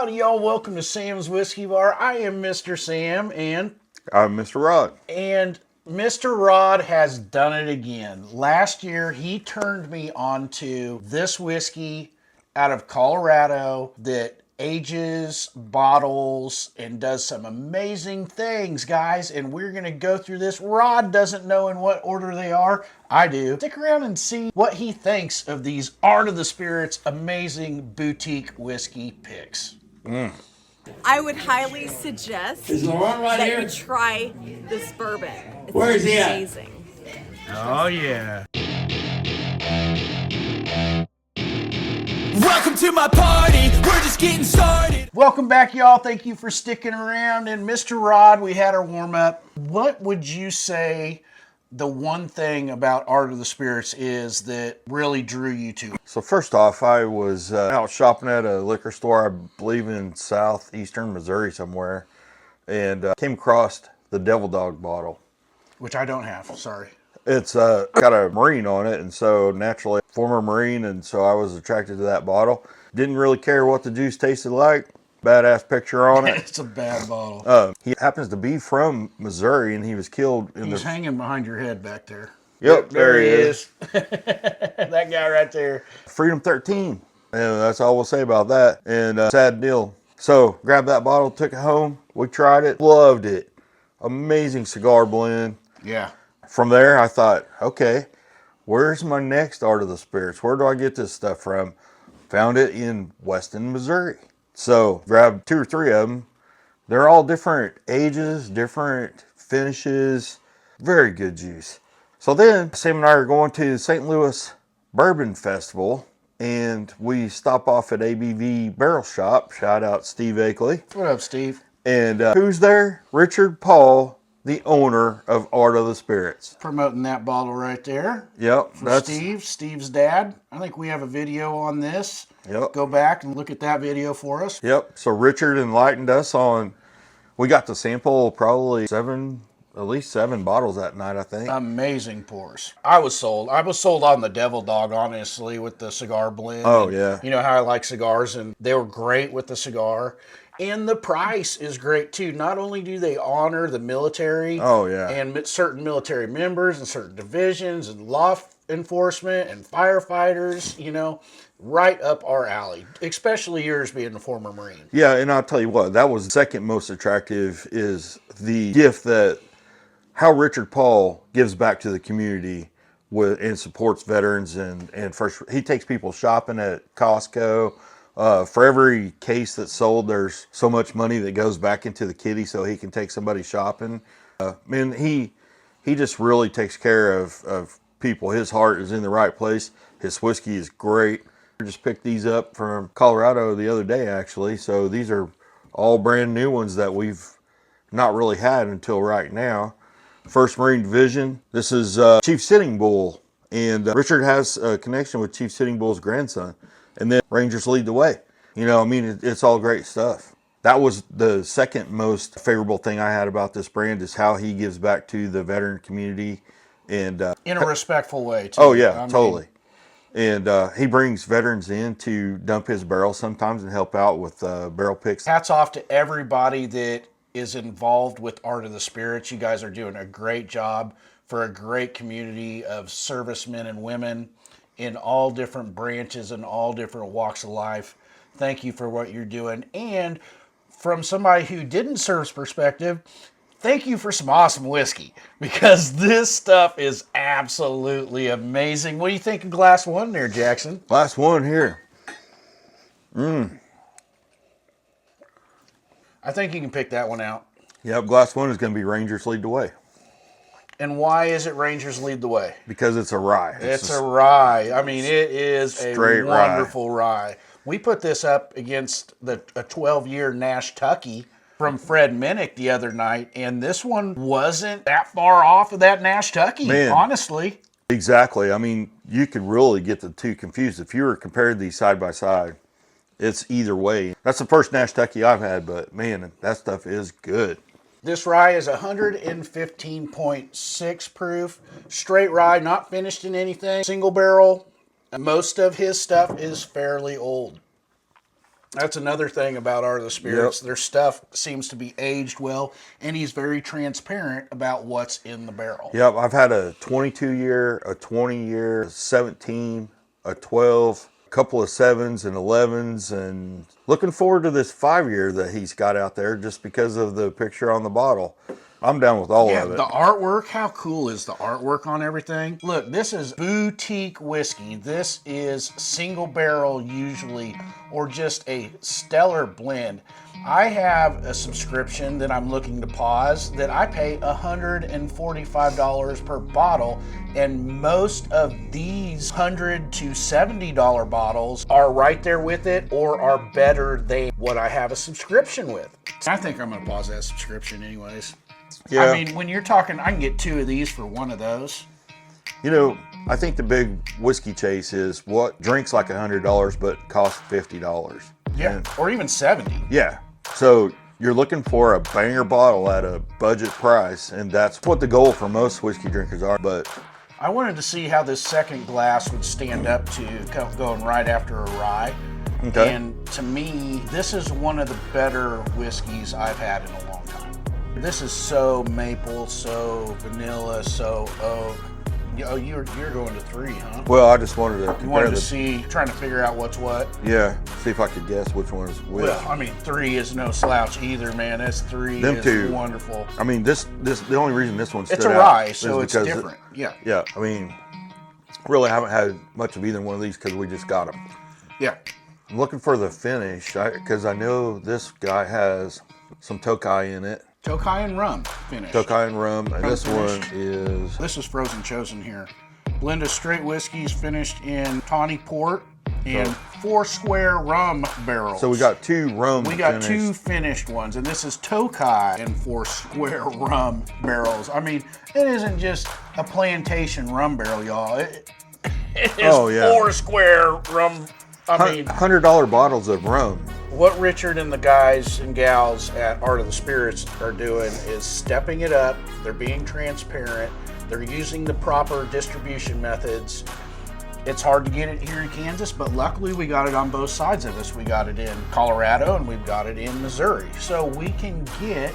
Howdy y'all, welcome to Sam's Whiskey Bar. I am Mr. Sam and I'm Mr. Rod. And Mr. Rod has done it again. Last year he turned me onto this whiskey out of Colorado that ages, bottles, and does some amazing things, guys. And we're going to go through this. Rod doesn't know in what order they are. I do. Stick around and see what he thinks of these Art of the Spirits amazing boutique whiskey picks. I would highly suggest that you try this bourbon. It's Where is he at? amazing. Oh, yeah. Welcome to my party, we're just getting started. Welcome back, y'all. Thank you for sticking around. And Mr. Rod, we had our warm-up. What would you say the one thing about Art of the Spirits is that really drew you to it? So first off, I was out shopping at a liquor store, I believe in southeastern Missouri somewhere, and came across the Devil Dog bottle. Which I don't have, sorry. It's got a Marine on it, and so naturally, former Marine, and so I was attracted to that bottle. Didn't really care what the juice tasted like. Badass picture on it. It's a bad bottle. He happens to be from Missouri, and he was killed in He's hanging behind your head back there. Yep, there he is. That guy right there. Freedom 13. And that's all we'll say about that. And sad deal. So grabbed that bottle, took it home. We tried it, loved it. Amazing cigar blend. Yeah. From there, I thought, okay, where's my next Art of the Spirits? Where do I get this stuff from? Found it in Weston, Missouri. So grabbed 2 or 3 of them. They're all different ages, different finishes. Very good juice. So then Sam and I are going to St. Louis Bourbon Festival, and we stop off at ABV Barrel Shop. Shout out Steve Akeley. What up, Steve? And who's there? Richard Paul, the owner of Art of the Spirits. Promoting that bottle right there. Yep. That's Steve's dad. I think we have a video on this. Yep. Go back and look at that video for us. Yep. So Richard enlightened us on, we got to sample probably at least 7 bottles that night, I think. Amazing pours. I was sold. I was sold on the Devil Dog, honestly, with the cigar blend. Oh, yeah. You know how I like cigars, and they were great with the cigar. And the price is great, too. Not only do they honor the military and certain military members and certain divisions and law enforcement and firefighters, you know, right up our alley, especially yours being a former Marine. Yeah, and I'll tell you what, that was the second most attractive is the gift that how Richard Paul gives back to the community and supports veterans and first he takes people shopping at Costco. For every case that's sold, there's so much money that goes back into the kitty so he can take somebody shopping. Man, he just really takes care of people. His heart is in the right place. His whiskey is great. I just picked these up from Colorado the other day, actually. So these are all brand new ones that we've not really had until right now. First Marine Division. This is Chief Sitting Bull, and Richard has a connection with Chief Sitting Bull's grandson. And then Rangers Lead the Way. You know, I mean, it's all great stuff. That was the second most favorable thing I had about this brand is how he gives back to the veteran community. And in a respectful way, too. Oh, yeah, totally. And he brings veterans in to dump his barrels sometimes and help out with barrel picks. Hats off to everybody that is involved with Art of the Spirits. You guys are doing a great job for a great community of servicemen and women in all different branches and all different walks of life. Thank you for what you're doing. And from somebody who didn't serve's perspective, thank you for some awesome whiskey, because this stuff is absolutely amazing. What do you think of glass 1 there, Jackson? Glass 1 here. I think you can pick that one out. Yep, glass 1 is going to be Rangers Lead the Way. And why is it Rangers Lead the Way? Because it's a rye. It's a rye. I mean, it is a wonderful rye. We put this up against a 12-year Nash Tucky from Fred Minnick the other night, and this one wasn't that far off of that Nash Tucky, honestly. Exactly. I mean, you could really get the two confused. If you were compared these side by side, it's either way. That's the first Nash Tucky I've had, but man, that stuff is good. This rye is 115.6 proof. Straight rye, not finished in anything. Single barrel. Most of his stuff is fairly old. That's another thing about Art of the Spirits. Yep. Their stuff seems to be aged well, and he's very transparent about what's in the barrel. Yep, I've had a 22-year, a 20-year, 17, a 12, a couple of 7s and 11s, and looking forward to this 5-year that he's got out there just because of the picture on the bottle. I'm down with all of it. The artwork, how cool is the artwork on everything? Look, this is boutique whiskey. This is single barrel usually, or just a stellar blend. I have a subscription that I'm looking to pause that I pay $145 per bottle, and most of these $100 to $70 bottles are right there with it or are better than what I have a subscription with. I think I'm gonna pause that subscription anyways. Yeah. I mean, when you're talking, I can get 2 of these for one of those. You know, I think the big whiskey chase is what drinks like $100 but costs $50. Yeah, And- or even 70. yeah. So you're looking for a banger bottle at a budget price, and that's what the goal for most whiskey drinkers are. But I wanted to see how this second glass would stand up to going right after a rye. Okay. And to me, this is one of the better whiskeys I've had in a long time. This is so maple, so vanilla, so oak. Oh, you're going to 3, huh? well, I just wanted to You compare wanted to see, trying to figure out what's what. Yeah, see if I could guess which one is which. Well, I mean, 3 is no slouch either, man. That's 3 Them is two. wonderful. I mean, this the only reason this one stood It's a out rye, is so it's because different. Yeah. Yeah, I mean, really haven't had much of either one of these because we just got them. Yeah. I'm looking for the finish because I know this guy has some Tokai in it. Tokai and rum finish. Tokai and rum, and this finish. one is This is Frozen Chosen here. Blend of straight whiskeys finished in tawny port and 4 square rum barrels. so we got 2 rum. We got finished. 2 finished ones, and this is Tokai and 4 square rum barrels. I mean, it isn't just a plantation rum barrel, y'all. It is 4 square rum. I mean, $100 bottles of rum. what Richard and the guys and gals at Art of the Spirits are doing is stepping it up. They're being transparent. They're using the proper distribution methods. It's hard to get it here in Kansas, but luckily we got it on both sides of us. We got it in Colorado and we've got it in Missouri. So we can get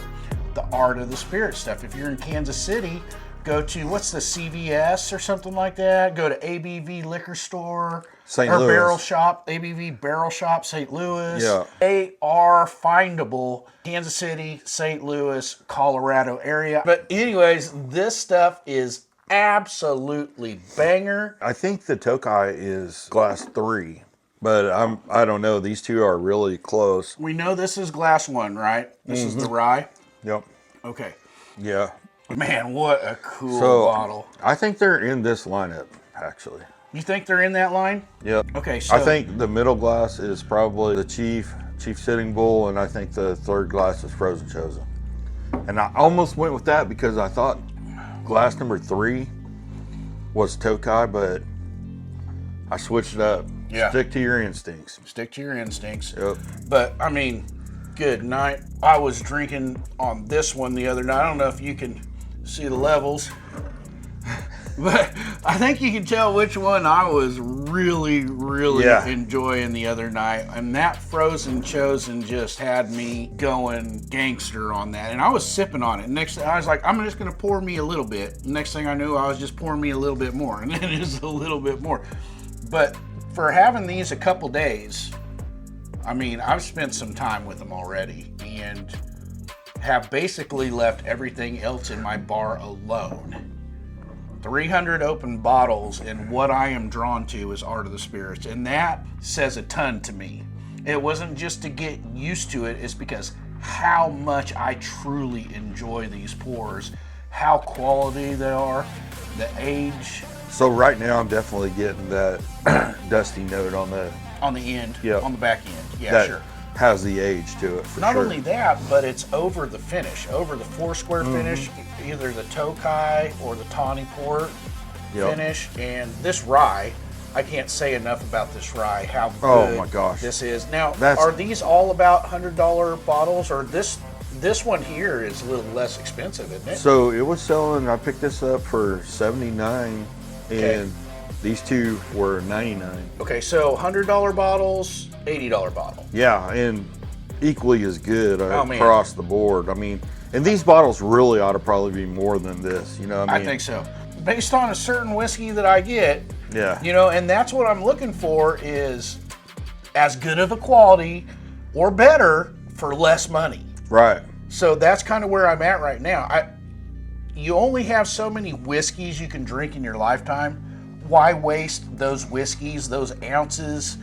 the Art of the Spirit stuff. If you're in Kansas City, go to, what's the CVS or something like that? Go to ABV Liquor Store. St. Or Louis. Barrel Shop, ABV Barrel Shop, St. Louis. Yeah. They are findable. Kansas City, St. Louis, Colorado area. But anyways, this stuff is absolutely banger. I think the Tokai is glass 3, but I don't know. These two are really close. We know this is glass 1, right? This is the rye. Yep. Okay. Yeah. Man, what a cool So bottle. I think they're in this lineup, actually. You think they're in that line? Yep. Okay, so I think the middle glass is probably the Chief Sitting Bull, and I think the third glass is Frozen Chosen. And I almost went with that because I thought glass number 3 was Tokai, but I switched it up. Yeah. Stick to your instincts. stick to your instincts. Yep. But I mean, good night. I was drinking on this one the other night. I don't know if you can see the levels, but I think you can tell which one I was really enjoying the other night. And that Frozen Chosen just had me going gangster on that. And I was sipping on it. Next, I was like, I'm just going to pour me a little bit. Next thing I knew, I was just pouring me a little bit more, and then just a little bit more. But for having these a couple days, I mean, I've spent some time with them already and have basically left everything else in my bar alone. 300 open bottles, and what I am drawn to is Art of the Spirits, and that says a ton to me. It wasn't just to get used to it, it's because how much I truly enjoy these pours, how quality they are, the age. So right now I'm definitely getting that dusty note on the On the end, Yep. on the back end, yeah, that sure. has the age to it for Not sure. only that, but it's over the finish, over the 4 square finish, either the Tokai or the Tawny Port Yep. finish. And this rye, I can't say enough about this rye, how good Oh my gosh. this is. Now, That's- are these all about $100 bottles, or this one here is a little less expensive, isn't it? So it was selling, I picked this up for $79, Okay. and These two were $99. Okay, so $100 bottles, $80 bottle. Yeah, and equally as good man. across the board. I mean, and these bottles really ought to probably be more than this. You know what I I mean? think so. Based on a certain whiskey that I get, Yeah. you know, and that's what I'm looking for is as good of a quality or better for less money. Right. So that's kind of where I'm at right now. You only have so many whiskeys you can drink in your lifetime. Why waste those whiskeys, those ounces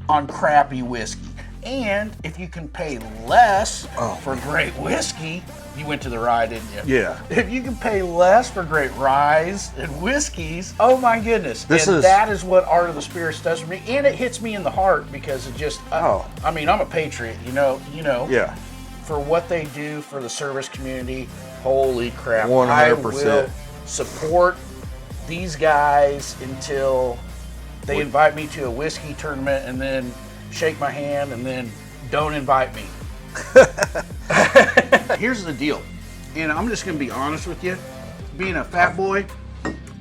on crappy whiskey? And if you can pay less for great whiskey, you went to the rye, didn't you? Yeah. If you can pay less for great ryes and whiskeys, oh my goodness. That is what Art of the Spirits does for me. And it hits me in the heart because it just, I mean, I'm a patriot, you know. Yeah. For what they do for the service community, holy crap. 100%. I will support these guys until they invite me to a whiskey tournament and then shake my hand and then don't invite me. Here's the deal, and I'm just gonna be honest with you. Being a fat boy,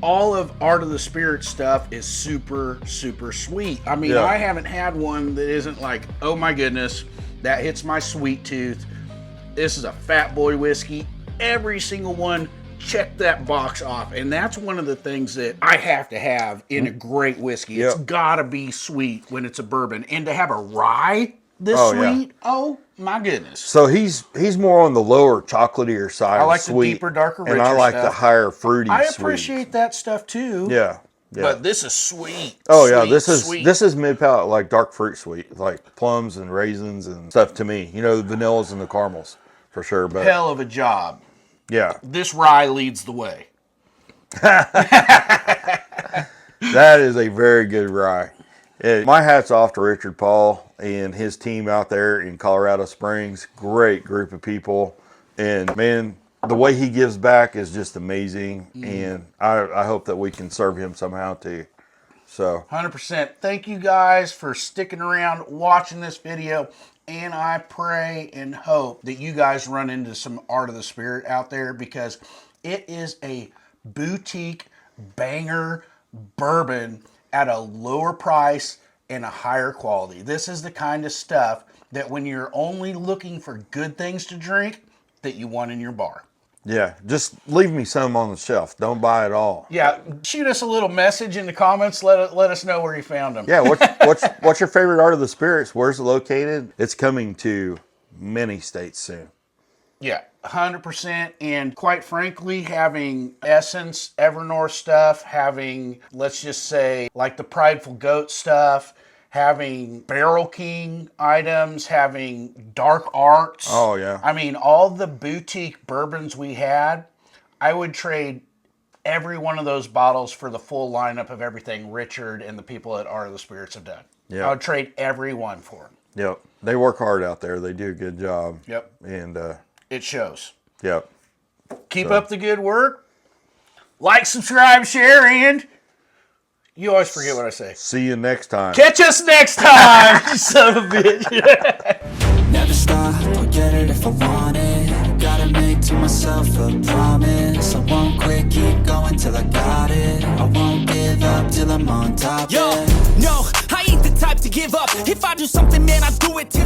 all of Art of the Spirit stuff is super, super sweet. I mean, I haven't had one that isn't like, oh my goodness, that hits my sweet tooth. This is a fat boy whiskey. Every single one, check that box off. And that's one of the things that I have to have in a great whiskey. It's gotta be sweet when it's a bourbon. And to have a rye this sweet, oh my goodness. So he's more on the lower chocolatier side. I like of the sweet, deeper, darker, richer and I like the stuff. higher fruity. I sweet. appreciate that stuff too. Yeah. But this is sweet. Oh yeah, sweet. this is mid palate, like dark fruit sweet, like plums and raisins and stuff to me. You know, the vanillas and the caramels for sure. But hell of a job. yeah, This rye leads the way. that is a very good rye. My hat's off to Richard Paul and his team out there in Colorado Springs. Great group of people, and man, the way he gives back is just amazing. And I hope that we can serve him somehow too. So 100%. Thank you guys for sticking around, watching this video. And I pray and hope that you guys run into some Art of the Spirit out there, because it is a boutique banger bourbon at a lower price and a higher quality. This is the kind of stuff that when you're only looking for good things to drink, that you want in your bar. yeah, just leave me some on the shelf. Don't buy it all. Yeah, shoot us a little message in the comments. Let us know where you found them. Yeah, what's your favorite Art of the Spirits? Where's it located? It's coming to many states soon. Yeah, 100%. And quite frankly, having Essence, Evernorth stuff, having, let's just say, like the Prideful Goat stuff, having Barrel King items, having Dark Arts. Oh, yeah. I mean, all the boutique bourbons we had, I would trade every one of those bottles for the full lineup of everything Richard and the people at Art of the Spirits have done. Yeah. I would trade every one for them. Yep. They work hard out there. They do a good job. Yep. And, It shows. yep. Keep up the good work. Like, subscribe, share, and you always forget what I say. See you next time. Catch us next time, you son of a bitch. Never stop, I'll get it if I want it. Gotta make to myself a promise. I won't quit, keep going till I got it. I won't give up till I'm on top. Yo, no, I ain't the type to give up. If I do something, man, I do it till